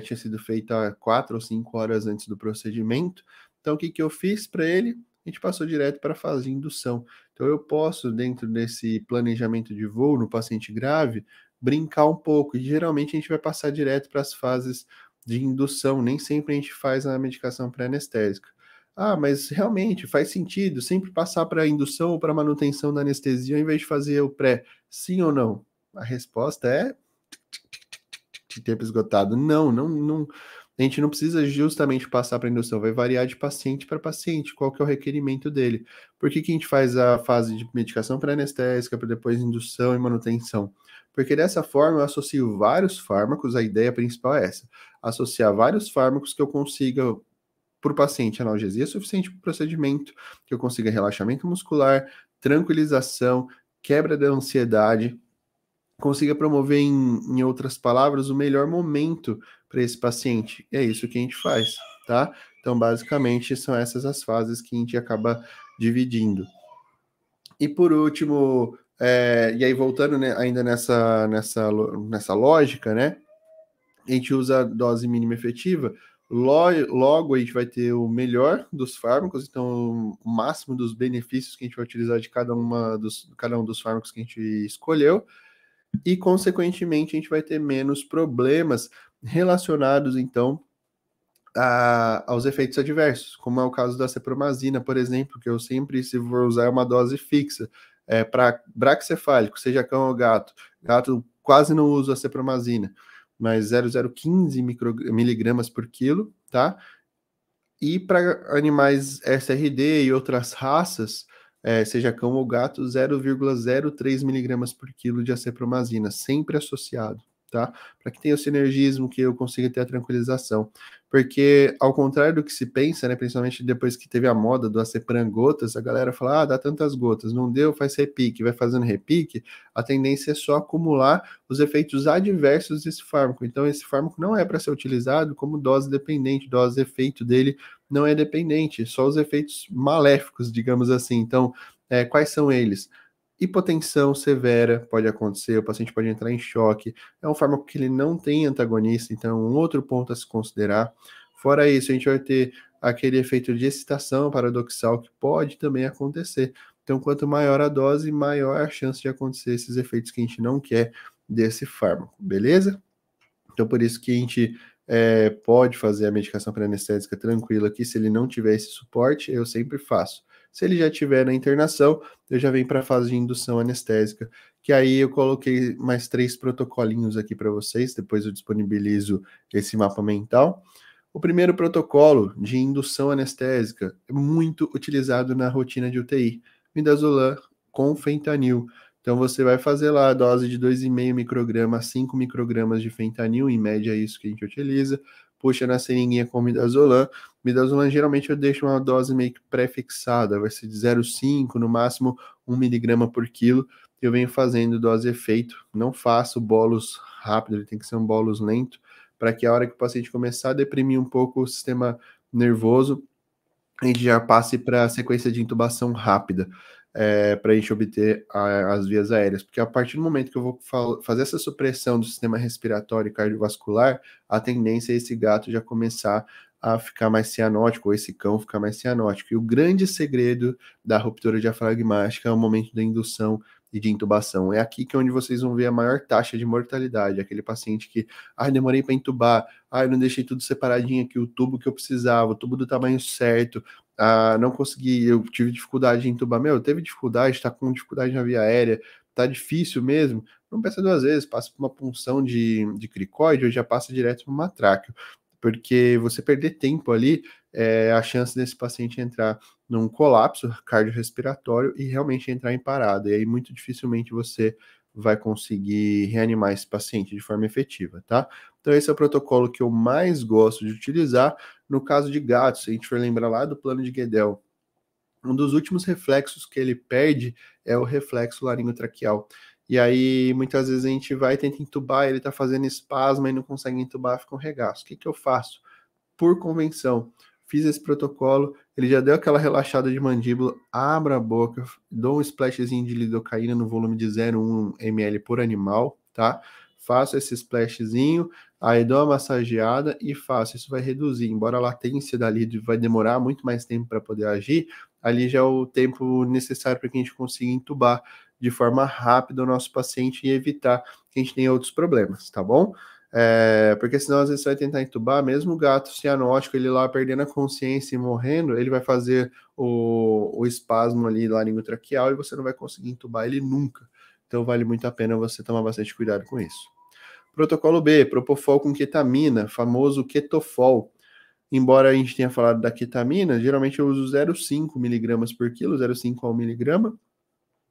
tinha sido feita 4 ou 5 horas antes do procedimento, então o que eu fiz para ele? A gente passou direto para a fase de indução. Então eu posso, dentro desse planejamento de voo no paciente grave, brincar um pouco, e geralmente a gente vai passar direto para as fases de indução, nem sempre a gente faz a medicação pré-anestésica. Ah, mas realmente faz sentido sempre passar para indução ou para manutenção da anestesia ao invés de fazer o pré? Sim ou não? A resposta é tempo esgotado. Não. A gente não precisa justamente passar para indução, vai variar de paciente para paciente, qual que é o requerimento dele. Por que a gente faz a fase de medicação pré-anestésica, para depois indução e manutenção? Porque dessa forma eu associo vários fármacos, a ideia principal é essa, associar vários fármacos que eu consiga, para o paciente, analgesia suficiente para o procedimento, que eu consiga relaxamento muscular, tranquilização, quebra da ansiedade, consiga promover, em outras palavras, o melhor momento para esse paciente. E é isso que a gente faz, tá? Então, basicamente, são essas as fases que a gente acaba dividindo. E por último, e aí voltando, né, ainda nessa lógica, né? A gente usa a dose mínima efetiva, logo a gente vai ter o melhor dos fármacos, então o máximo dos benefícios que a gente vai utilizar de cada um dos fármacos que a gente escolheu, e consequentemente a gente vai ter menos problemas relacionados, então, aos efeitos adversos, como é o caso da cepromazina, por exemplo, que eu sempre, se for usar, é uma dose fixa. Para braquicefálico, seja cão ou gato, gato quase não usa a cepromazina, mas 0,015 miligramas por quilo, tá? E para animais SRD e outras raças, seja cão ou gato, 0,03 miligramas por quilo de acepromazina, sempre associado, tá? Para que tenha o sinergismo, que eu consiga ter a tranquilização. Porque, ao contrário do que se pensa, né, principalmente depois que teve a moda do Acepran gotas, a galera fala, dá tantas gotas, não deu, faz repique, vai fazendo repique, a tendência é só acumular os efeitos adversos desse fármaco. Então, esse fármaco não é para ser utilizado como dose dependente, dose-efeito dele não é dependente, só os efeitos maléficos, digamos assim. Então, quais são eles? Hipotensão severa pode acontecer, o paciente pode entrar em choque. É um fármaco que ele não tem antagonista, então é um outro ponto a se considerar. Fora isso, a gente vai ter aquele efeito de excitação paradoxal que pode também acontecer. Então, quanto maior a dose, maior a chance de acontecer esses efeitos que a gente não quer desse fármaco, beleza? Então, por isso que a gente pode fazer a medicação pré-anestésica tranquila aqui. Se ele não tiver esse suporte, eu sempre faço. Se ele já tiver na internação, eu já venho para a fase de indução anestésica, que aí eu coloquei mais 3 protocolinhos aqui para vocês, depois eu disponibilizo esse mapa mental. O primeiro protocolo de indução anestésica é muito utilizado na rotina de UTI, midazolam com fentanil. Então você vai fazer lá a dose de 2,5 microgramas a 5 microgramas de fentanil, em média é isso que a gente utiliza, puxa na seringuinha com midazolam. Midazolam geralmente eu deixo uma dose meio que pré-fixada, vai ser de 0,5, no máximo 1 miligrama por quilo. Eu venho fazendo dose efeito, não faço bolos rápido, ele tem que ser um bolos lento, para que a hora que o paciente começar a deprimir um pouco o sistema nervoso, a gente já passe para a sequência de intubação rápida, para a gente obter as vias aéreas. Porque a partir do momento que eu vou fazer essa supressão do sistema respiratório e cardiovascular, a tendência é esse gato já começar a ficar mais cianótico, ou esse cão ficar mais cianótico. E o grande segredo da ruptura diafragmática é o momento da indução e de intubação. É aqui que é onde vocês vão ver a maior taxa de mortalidade. Aquele paciente que, demorei para intubar, eu não deixei tudo separadinho aqui, o tubo que eu precisava, o tubo do tamanho certo, não consegui, eu tive dificuldade de entubar. Teve dificuldade, tá com dificuldade na via aérea, tá difícil mesmo, não pensa duas vezes, passa por uma punção de cricoide ou já passa direto para uma tráqueo, porque você perder tempo ali, a chance desse paciente entrar num colapso cardiorrespiratório e realmente entrar em parada, e aí muito dificilmente você vai conseguir reanimar esse paciente de forma efetiva, tá? Então esse é o protocolo que eu mais gosto de utilizar. No caso de gatos, se a gente for lembrar lá do plano de Guedel, um dos últimos reflexos que ele perde é o reflexo laringotraqueal. E aí, muitas vezes a gente vai tentar entubar, ele tá fazendo espasmo e não consegue entubar, fica um regaço. O que eu faço? Por convenção, fiz esse protocolo, ele já deu aquela relaxada de mandíbula, abra a boca, dou um splashzinho de lidocaína no volume de 0,1 ml por animal, tá? Faço esse splashzinho, aí dou uma massageada e faço. Isso vai reduzir, embora a latência dali vai demorar muito mais tempo para poder agir, ali já é o tempo necessário para que a gente consiga entubar de forma rápida o nosso paciente e evitar que a gente tenha outros problemas, tá bom? Porque senão às vezes você vai tentar entubar, mesmo o gato cianótico, ele lá perdendo a consciência e morrendo, ele vai fazer o espasmo ali laringotraqueal e você não vai conseguir entubar ele nunca. Então vale muito a pena você tomar bastante cuidado com isso. Protocolo B, propofol com ketamina, famoso ketofol. Embora a gente tenha falado da ketamina, geralmente eu uso 0,5 miligramas por quilo, 0,5 a 1 miligrama.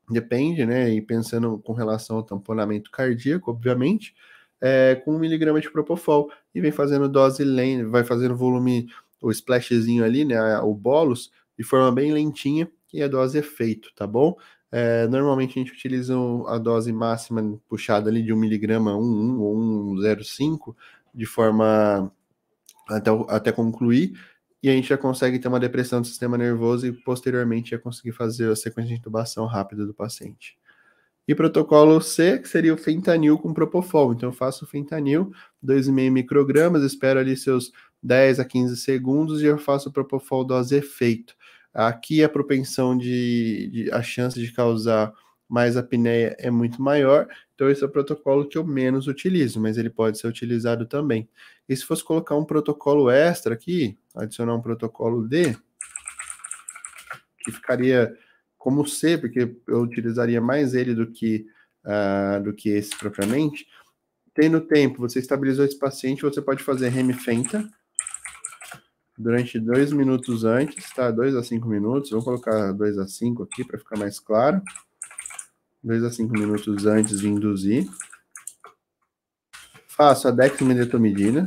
depende, né? E pensando com relação ao tamponamento cardíaco, obviamente, com 1 miligrama de Propofol e vem fazendo dose lenta, vai fazendo volume, o splashzinho ali, né? O bolus, de forma bem lentinha, e a dose é feito, tá bom? Normalmente a gente utiliza a dose máxima puxada ali de 1 miligrama, 1 ou 1,05, de forma até concluir, e a gente já consegue ter uma depressão do sistema nervoso e posteriormente já conseguir fazer a sequência de intubação rápida do paciente. E protocolo C, que seria o fentanil com propofol. Então eu faço o fentanil, 2,5 microgramas, espero ali seus 10 a 15 segundos e eu faço o propofol dose efeito. Aqui a propensão a chance de causar mais apneia é muito maior, então esse é o protocolo que eu menos utilizo, mas ele pode ser utilizado também. E se fosse colocar um protocolo extra aqui, adicionar um protocolo D, que ficaria como C, porque eu utilizaria mais ele do que esse propriamente. Tendo tempo, você estabilizou esse paciente, você pode fazer remifenta durante 2 minutos antes, tá? 2 a 5 minutos. Vou colocar 2 a 5 aqui para ficar mais claro. 2 a 5 minutos antes de induzir. Faço a dexmedetomidina,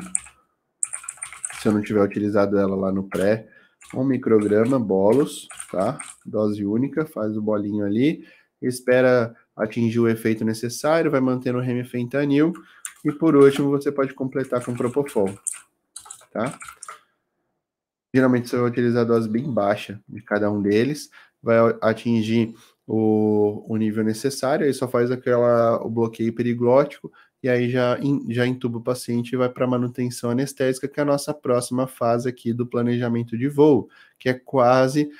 se eu não tiver utilizado ela lá no pré, 1 micrograma, bolos, tá? Dose única, faz o bolinho ali, espera atingir o efeito necessário, vai mantendo o remifentanil, e por último você pode completar com propofol, tá? Geralmente você vai utilizar a dose bem baixa de cada um deles, vai atingir o nível necessário, aí só faz o bloqueio periglótico, e aí já intuba o paciente e vai para manutenção anestésica, que é a nossa próxima fase aqui do planejamento de voo, que é quase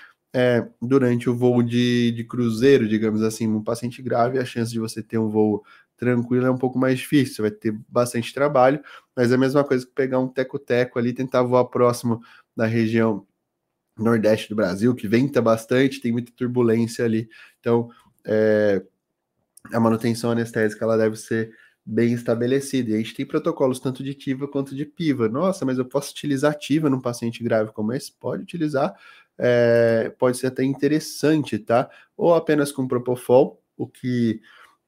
durante o voo de cruzeiro, digamos assim, um paciente grave, a chance de você ter um voo tranquilo é um pouco mais difícil, você vai ter bastante trabalho, mas é a mesma coisa que pegar um teco-teco ali, tentar voar próximo da região nordeste do Brasil, que venta bastante, tem muita turbulência ali. Então, a manutenção anestésica ela deve ser bem estabelecida. E a gente tem protocolos tanto de TIVA quanto de PIVA. Nossa, mas eu posso utilizar TIVA num paciente grave como esse? Pode utilizar, pode ser até interessante, tá? Ou apenas com Propofol, o que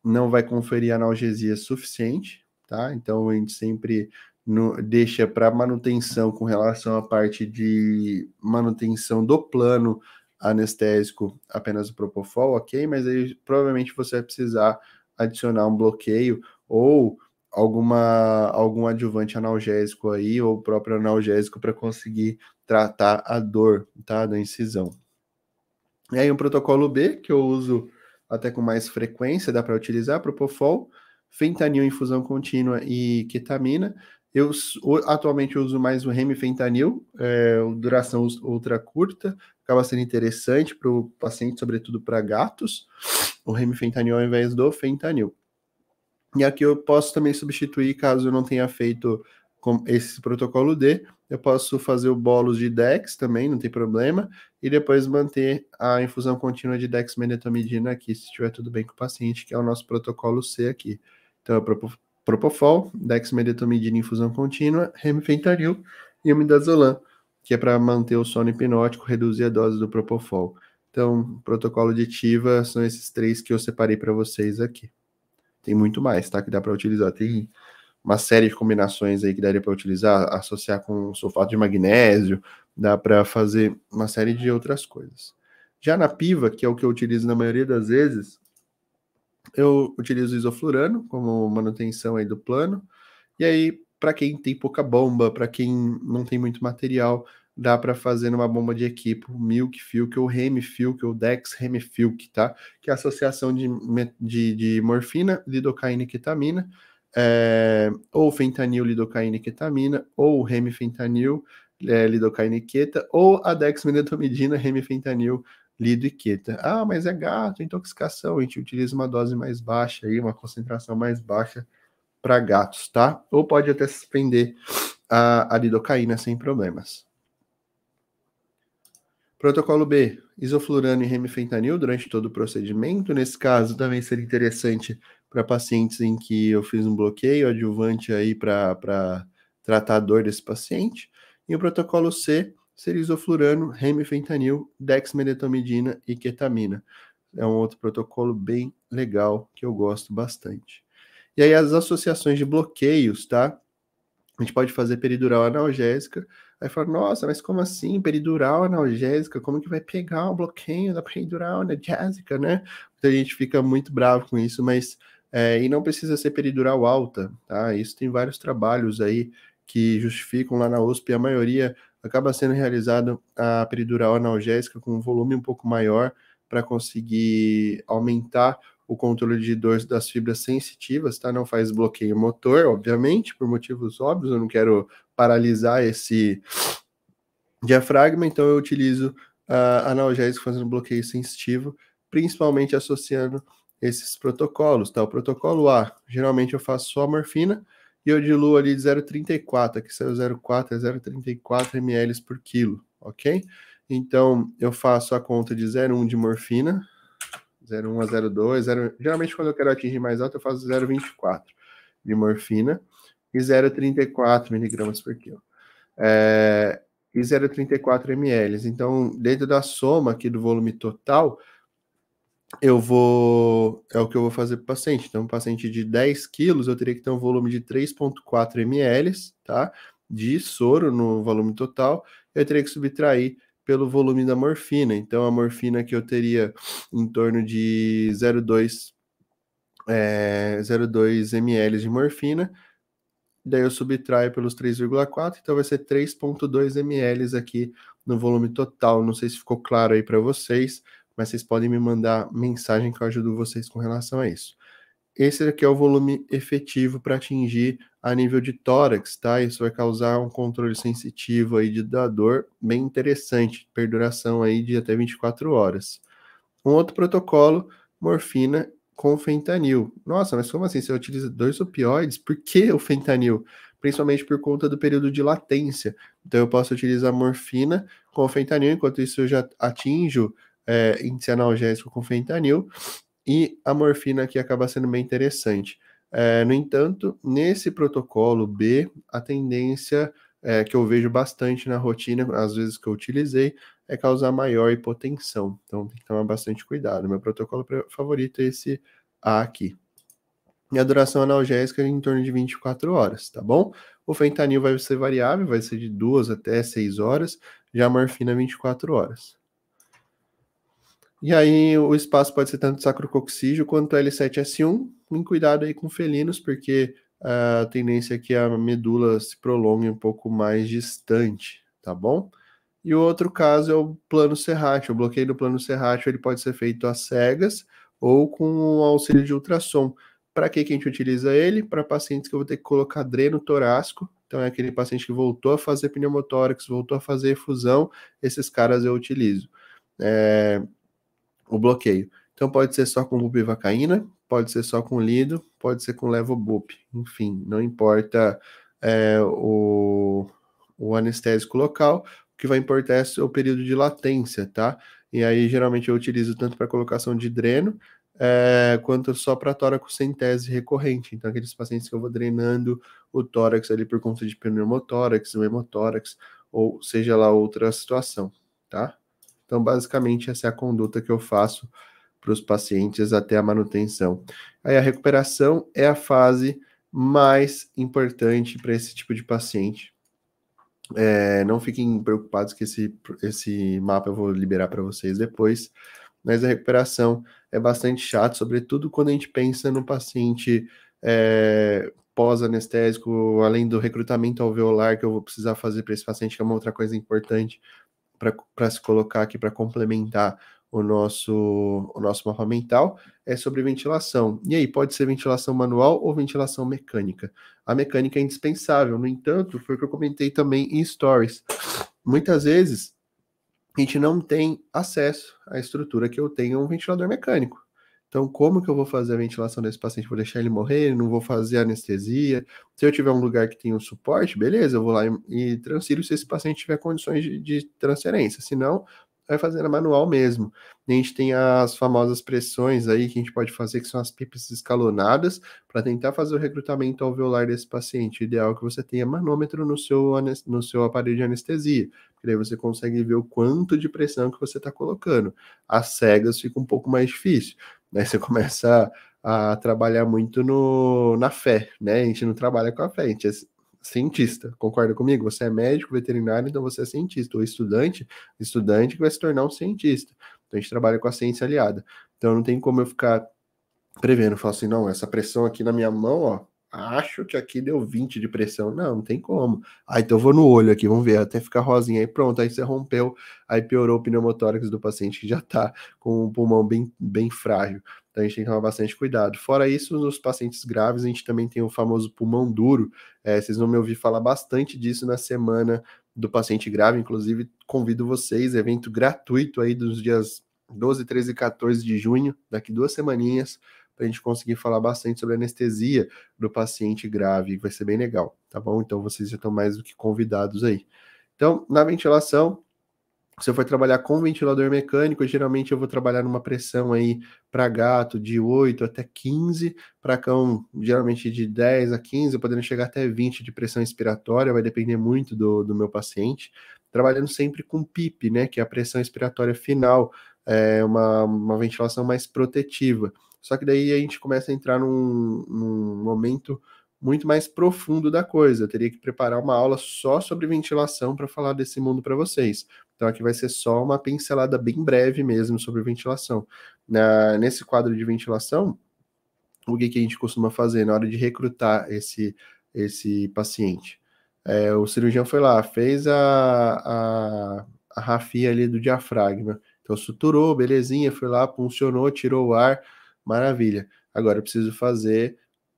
não vai conferir analgesia suficiente, tá? Então a gente sempre deixa para manutenção com relação à parte de manutenção do plano anestésico apenas o Propofol, ok? Mas aí provavelmente você vai precisar adicionar um bloqueio ou algum adjuvante analgésico aí, ou próprio analgésico para conseguir tratar a dor, tá? Da incisão. E aí um protocolo B, que eu uso até com mais frequência, dá para utilizar, Propofol, fentanil infusão contínua e ketamina. Eu atualmente uso mais o remifentanil, duração ultra curta, acaba sendo interessante para o paciente, sobretudo para gatos, o remifentanil ao invés do fentanil. E aqui eu posso também substituir, caso eu não tenha feito com esse protocolo D, eu posso fazer o bolos de Dex também, não tem problema, e depois manter a infusão contínua de dexmedetomidina aqui, se estiver tudo bem com o paciente, que é o nosso protocolo C aqui. Então, Propofol, dexmedetomidina infusão contínua, remifentanil e o midazolam, que é para manter o sono hipnótico, reduzir a dose do Propofol. Então, protocolo de TIVA são esses 3 que eu separei para vocês aqui. Tem muito mais, tá? Que dá para utilizar. Tem uma série de combinações aí que daria para utilizar, associar com sulfato de magnésio, dá para fazer uma série de outras coisas. Já na piva, que é o que eu utilizo na maioria das vezes, eu utilizo isoflurano como manutenção aí do plano. E aí, para quem tem pouca bomba, para quem não tem muito material, dá para fazer numa bomba de equipo, Milk Filk ou Remifilk ou Dex Remifilk, tá? Que é a associação de morfina, lidocaína e ketamina, ou fentanil, lidocaína e ketamina, ou remifentanil, lidocaína e queta, ou a dexmedetomidina, remifentanil, lido e queta. Ah, mas é gato, intoxicação, a gente utiliza uma dose mais baixa aí, uma concentração mais baixa para gatos, tá? Ou pode até suspender a lidocaína sem problemas. Protocolo B, isoflurano e remifentanil durante todo o procedimento. Nesse caso, também seria interessante para pacientes em que eu fiz um bloqueio adjuvante aí para tratar a dor desse paciente. E o protocolo C seria isoflurano, remifentanil, dexmedetomidina e ketamina. é um outro protocolo bem legal que eu gosto bastante. E aí as associações de bloqueios, tá? A gente pode fazer peridural analgésica. Aí fala, nossa, mas como assim? Peridural analgésica? Como que vai pegar o bloqueio da peridural analgésica, né? Então a gente fica muito bravo com isso, mas e não precisa ser peridural alta, tá? Isso tem vários trabalhos aí que justificam lá na USP, a maioria acaba sendo realizado a peridural analgésica com um volume um pouco maior para conseguir aumentar o controle de dor das fibras sensitivas, tá? Não faz bloqueio motor, obviamente, por motivos óbvios, eu não quero paralisar esse diafragma, então eu utilizo analgésico fazendo bloqueio sensitivo, principalmente associando esses protocolos, tá? O protocolo A, geralmente eu faço só a morfina e eu diluo ali de 0,34, aqui saiu 0,4, é 0,34 ml por quilo, ok? Então eu faço a conta de 0,1 de morfina, 0,1 a 0,2, geralmente quando eu quero atingir mais alto eu faço 0,24 de morfina e 0,34 miligramas por quilo. E 0,34 ml. Então, dentro da soma aqui do volume total, é o que eu vou fazer para o paciente. Então, um paciente de 10 quilos, eu teria que ter um volume de 3,4 ml, tá? De soro no volume total, eu teria que subtrair pelo volume da morfina. Então, a morfina que eu teria em torno de 0,2 ml de morfina, daí eu subtraio pelos 3,4, então vai ser 3,2 ml aqui no volume total. Não sei se ficou claro aí para vocês, mas vocês podem me mandar mensagem que eu ajudo vocês com relação a isso. Esse aqui é o volume efetivo para atingir a nível de tórax, tá? Isso vai causar um controle sensitivo aí da dor bem interessante, perduração aí de até 24 horas. Um outro protocolo, morfina com fentanil. Nossa, mas como assim? Você utiliza dois opioides? Por que o fentanil? Principalmente por conta do período de latência. Então eu posso utilizar morfina com fentanil, enquanto isso eu já atinjo índice analgésico com fentanil, e a morfina aqui acaba sendo bem interessante. No entanto, nesse protocolo B, a tendência que eu vejo bastante na rotina, às vezes que eu utilizei, é causar maior hipotensão. Então tem que tomar bastante cuidado. Meu protocolo favorito é esse A aqui. E a duração analgésica é em torno de 24 horas, tá bom? O fentanil vai ser variável, vai ser de 2 até 6 horas, já a morfina 24 horas. E aí o espaço pode ser tanto sacrococcígeo quanto L7S1, em cuidado aí com felinos, porque a tendência é que a medula se prolongue um pouco mais distante, tá bom? E o outro caso é o plano serrátil. O bloqueio do plano serrátil ele pode ser feito às cegas ou com o auxílio de ultrassom. Para que a gente utiliza ele? Para pacientes que eu vou ter que colocar dreno torácico. Então é aquele paciente que voltou a fazer pneumotórax, voltou a fazer efusão, esses caras eu utilizo. O bloqueio. Então pode ser só com bupivacaína, pode ser só com lido, pode ser com levobup. Enfim, não importa o anestésico local, o que vai importar é o período de latência, tá? E aí, geralmente, eu utilizo tanto para colocação de dreno, quanto só para toracocentese recorrente. Então, aqueles pacientes que eu vou drenando o tórax ali por conta de pneumotórax, o hemotórax, ou seja lá outra situação, tá? Então, basicamente, essa é a conduta que eu faço para os pacientes até a manutenção. Aí, a recuperação é a fase mais importante para esse tipo de paciente. Não fiquem preocupados que esse mapa eu vou liberar para vocês depois, mas a recuperação é bastante chato, sobretudo quando a gente pensa no paciente pós-anestésico, além do recrutamento alveolar que eu vou precisar fazer para esse paciente, que é uma outra coisa importante para se colocar aqui para complementar o nosso mapa mental, é sobre ventilação. E aí, pode ser ventilação manual ou ventilação mecânica? A mecânica é indispensável, no entanto, foi o que eu comentei também em stories. Muitas vezes a gente não tem acesso à estrutura que eu tenho um ventilador mecânico. Então, como que eu vou fazer a ventilação desse paciente? Vou deixar ele morrer? Não vou fazer anestesia? Se eu tiver um lugar que tem um suporte, beleza, eu vou lá e transfiro se esse paciente tiver condições de transferência. Se não, vai fazer na manual mesmo. A gente tem as famosas pressões aí que a gente pode fazer, que são as PIPs escalonadas, para tentar fazer o recrutamento alveolar desse paciente. O ideal é que você tenha manômetro no seu aparelho de anestesia, porque daí você consegue ver o quanto de pressão que você está colocando. As cegas fica um pouco mais difícil. Daí você começa a trabalhar muito na fé, né? A gente não trabalha com a fé, a gente é cientista, concorda comigo? Você é médico, veterinário, então você é cientista, ou estudante que vai se tornar um cientista. Então a gente trabalha com a ciência aliada. Então não tem como eu ficar prevendo, falar assim, não, essa pressão aqui na minha mão, ó, acho que aqui deu 20 de pressão. Não, não tem como. Ah, então eu vou no olho aqui, vamos ver, até ficar rosinha aí, pronto, aí você rompeu, aí piorou o pneumotórax do paciente que já tá com o pulmão bem frágil. Então a gente tem que tomar bastante cuidado. Fora isso, nos pacientes graves, a gente também tem o famoso pulmão duro. Vocês vão me ouvir falar bastante disso na semana do paciente grave, inclusive convido vocês, evento gratuito aí dos dias 12, 13 e 14 de junho, daqui 2 semaninhas, para a gente conseguir falar bastante sobre anestesia do paciente grave, que vai ser bem legal, tá bom? Então vocês já estão mais do que convidados aí. Então, na ventilação, se eu for trabalhar com ventilador mecânico, geralmente eu vou trabalhar numa pressão aí para gato de 8 até 15, para cão geralmente de 10 a 15, podendo chegar até 20 de pressão expiratória, vai depender muito do meu paciente. Trabalhando sempre com PIP, né, que é a pressão expiratória final, é uma ventilação mais protetiva. Só que daí a gente começa a entrar num momento muito mais profundo da coisa. Eu teria que preparar uma aula só sobre ventilação para falar desse mundo para vocês. Então aqui vai ser só uma pincelada bem breve mesmo sobre ventilação. Nesse quadro de ventilação, o que a gente costuma fazer na hora de recrutar esse paciente? O cirurgião foi lá, fez a rafia ali do diafragma. Então suturou, belezinha, foi lá, puncionou, tirou o ar, maravilha. Agora eu preciso fazer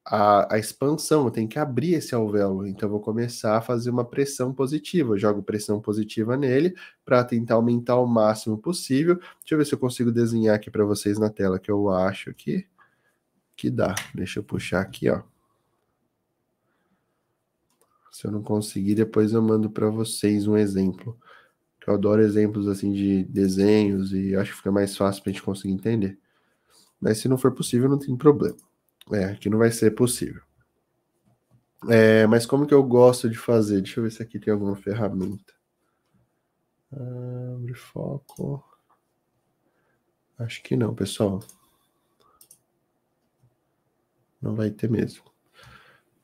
a expansão, eu tenho que abrir esse alvéolo. Então eu vou começar a fazer uma pressão positiva. Eu jogo pressão positiva nele para tentar aumentar o máximo possível. Deixa eu ver se eu consigo desenhar aqui para vocês na tela, que eu acho que dá. Deixa eu puxar aqui, ó. Se eu não conseguir, depois eu mando para vocês um exemplo. Eu adoro exemplos assim de desenhos e acho que fica mais fácil para a gente conseguir entender. Mas se não for possível, não tem problema. Aqui não vai ser possível. Mas como que eu gosto de fazer? Deixa eu ver se aqui tem alguma ferramenta. Abre foco. Acho que não, pessoal. Não vai ter mesmo.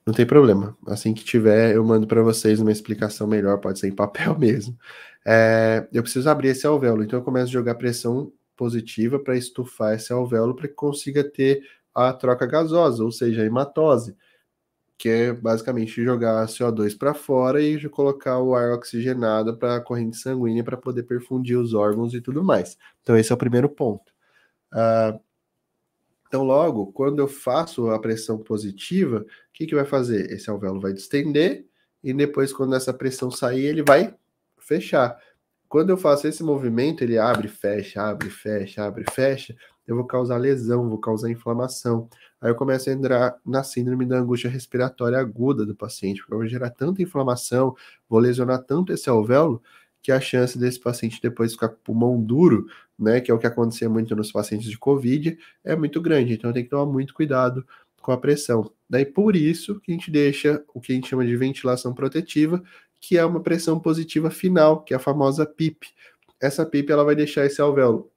Não tem problema. Assim que tiver, eu mando para vocês uma explicação melhor, pode ser em papel mesmo. Eu preciso abrir esse alvéolo, então eu começo a jogar pressão positiva para estufar esse alvéolo para que consiga ter a troca gasosa, ou seja, a hematose, que é basicamente jogar CO2 para fora e colocar o ar oxigenado para a corrente sanguínea para poder perfundir os órgãos e tudo mais. Então esse é o primeiro ponto. Então, logo, quando eu faço a pressão positiva, o que vai fazer? Esse alvéolo vai distender e depois, quando essa pressão sair, ele vai fechar. Quando eu faço esse movimento, ele abre, fecha, abre, fecha, abre, fecha, eu vou causar lesão, vou causar inflamação. Aí eu começo a entrar na síndrome da angústia respiratória aguda do paciente, porque eu vou gerar tanta inflamação, vou lesionar tanto esse alvéolo, que a chance desse paciente depois ficar com o pulmão duro, né, que é o que acontecia muito nos pacientes de Covid, é muito grande. Então tem que tomar muito cuidado com a pressão. Daí por isso que a gente deixa o que a gente chama de ventilação protetiva, que é uma pressão positiva final, que é a famosa PIP. Essa PIP ela vai deixar esse alvéolo,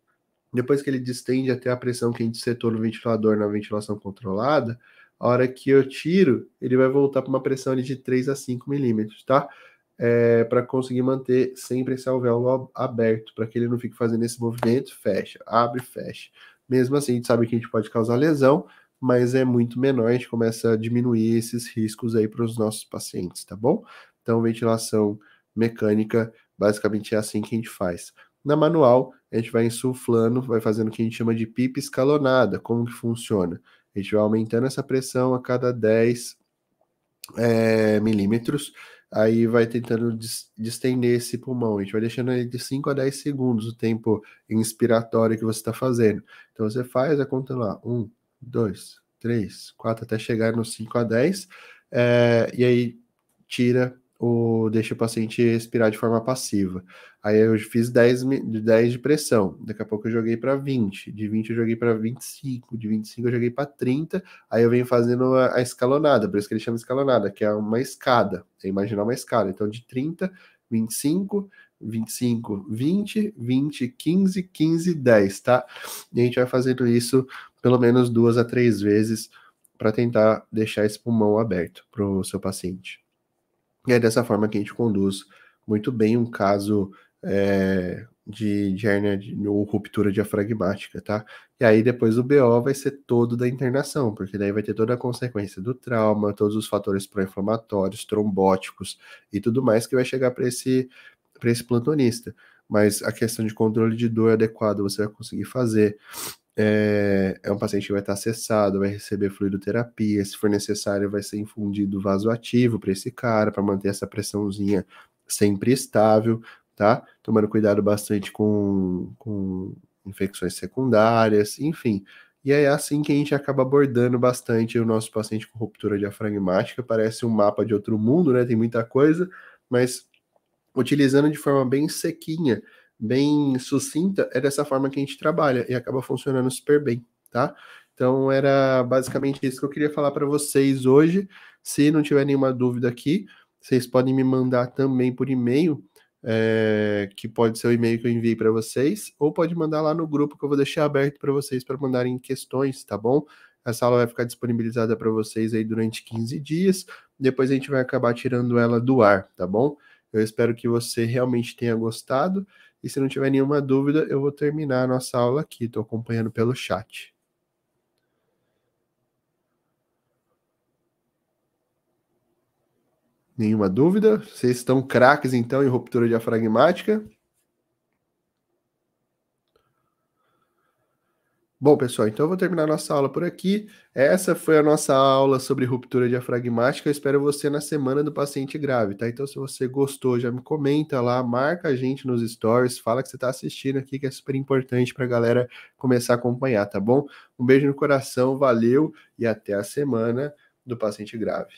depois que ele distende até a pressão que a gente setou no ventilador na ventilação controlada, a hora que eu tiro, ele vai voltar para uma pressão ali de 3 a 5 milímetros, tá? Para conseguir manter sempre esse alvéolo aberto, para que ele não fique fazendo esse movimento, fecha, abre, fecha. Mesmo assim, a gente sabe que a gente pode causar lesão, mas é muito menor, a gente começa a diminuir esses riscos aí para os nossos pacientes, tá bom? Então, ventilação mecânica, basicamente é assim que a gente faz. Na manual, a gente vai insuflando, vai fazendo o que a gente chama de pipa escalonada. Como que funciona? A gente vai aumentando essa pressão a cada 10 milímetros, aí vai tentando distender esse pulmão. A gente vai deixando ele de 5 a 10 segundos, o tempo inspiratório que você está fazendo. Então você faz a conta lá, 1, 2, 3, 4, até chegar no 5 a 10, e aí tira deixa o paciente respirar de forma passiva. Aí eu fiz 10 de pressão, daqui a pouco eu joguei para 20, de 20 eu joguei para 25, de 25 eu joguei para 30, aí eu venho fazendo a escalonada, por isso que ele chama escalonada, que é uma escada, é imaginar uma escada. Então de 30, 25, 25, 20, 20, 15, 15, 10, tá? E a gente vai fazendo isso pelo menos 2 a 3 vezes para tentar deixar esse pulmão aberto para o seu paciente. E é dessa forma que a gente conduz muito bem um caso de hérnia ou ruptura diafragmática, tá? E aí depois o BO vai ser todo da internação, porque daí vai ter toda a consequência do trauma, todos os fatores pró-inflamatórios, trombóticos e tudo mais que vai chegar para esse plantonista. Mas a questão de controle de dor adequado você vai conseguir fazer. É um paciente que vai estar acessado, vai receber fluidoterapia, se for necessário, vai ser infundido vasoativo para esse cara, para manter essa pressãozinha sempre estável, tá? Tomando cuidado bastante com infecções secundárias, enfim. E é assim que a gente acaba abordando bastante o nosso paciente com ruptura diafragmática. Parece um mapa de outro mundo, né? Tem muita coisa, mas utilizando de forma bem sequinha, bem sucinta, é dessa forma que a gente trabalha e acaba funcionando super bem, tá? Então era basicamente isso que eu queria falar para vocês hoje. Se não tiver nenhuma dúvida aqui, vocês podem me mandar também por e-mail, que pode ser o e-mail que eu enviei para vocês, ou pode mandar lá no grupo que eu vou deixar aberto para vocês para mandarem questões, tá bom? Essa aula vai ficar disponibilizada para vocês aí durante 15 dias. Depois a gente vai acabar tirando ela do ar, tá bom? Eu espero que você realmente tenha gostado. E se não tiver nenhuma dúvida, eu vou terminar a nossa aula aqui. Estou acompanhando pelo chat. Nenhuma dúvida? Vocês estão craques, então, em ruptura diafragmática? Bom, pessoal, então eu vou terminar nossa aula por aqui. Essa foi a nossa aula sobre ruptura diafragmática. Eu espero você na semana do paciente grave, tá? Então, se você gostou, já me comenta lá, marca a gente nos stories, fala que você está assistindo aqui, que é super importante para a galera começar a acompanhar, tá bom? Um beijo no coração, valeu e até a semana do paciente grave.